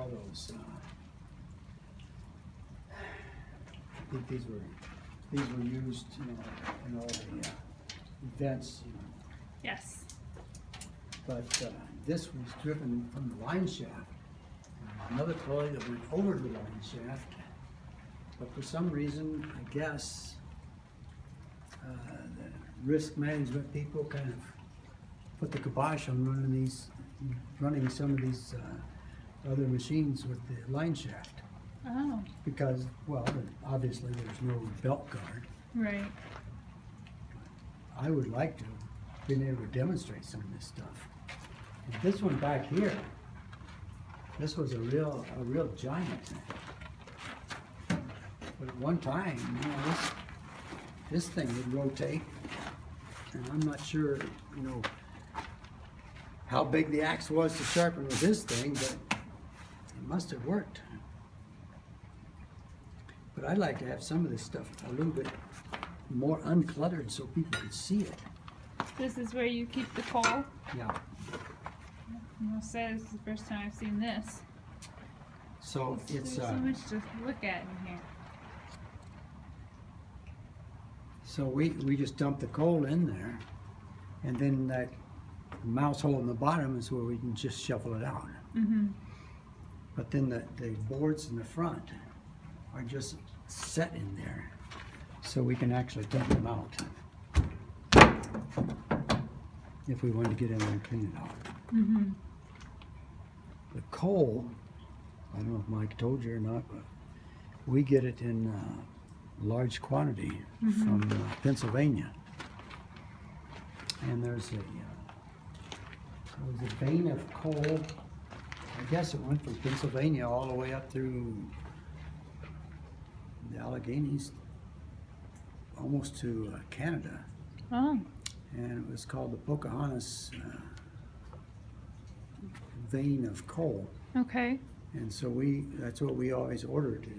call those? I think these were used, in all the events, Yes. But this was driven from the line shaft. Another trolley that went over the line shaft, but for some reason, I guess, the risk management people kind of put the kibosh on running some of these other machines with the line shaft. Oh, Because, well, obviously there's no belt guard. right. I would like to have been able to demonstrate some of this stuff. And this one back here, this was a real giant. But at one time, this thing would rotate, and I'm not sure, how big the axe was to sharpen with this thing, but it must have worked. But I'd like to have some of this stuff a little bit more uncluttered so people could see it. This is where you keep the coal. Yeah. I'll say this is the first time I've seen this. So There's so much to look at in here. so we just dump the coal in there, and then that mouse hole in the bottom is where we can just shovel it out. Mm-hmm. But then the boards in the front are just set in there, so we can actually dump them out if we wanted to get in there and clean it out. Mm-hmm. The coal, I don't know if Mike told you or not, but we get it in large quantity from Pennsylvania. And there's a vein of coal. I guess it went from Pennsylvania all the way up through the Alleghenies, almost to Canada. Oh, And it was called the Pocahontas vein of coal. okay. And so that's what we always ordered to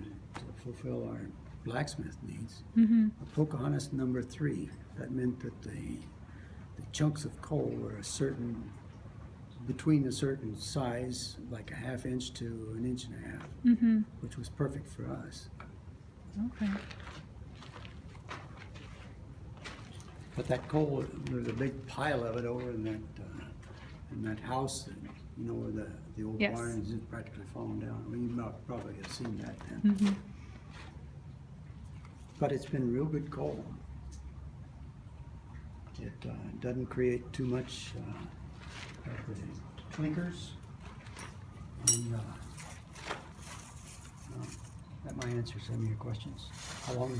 fulfill our blacksmith needs. Mm-hmm. A Pocahontas number 3. That meant that the chunks of coal were between a certain size, like a 1/2 inch to 1.5 inches, Mm-hmm. which was perfect for us. Okay. But that coal, there's a big pile of it over in that house, where the old Yes. barn is practically falling down. Well, you probably have seen that then. Mm-hmm. But it's been real good coal. It doesn't create too much of the clinkers. And that might answer some of your questions. How long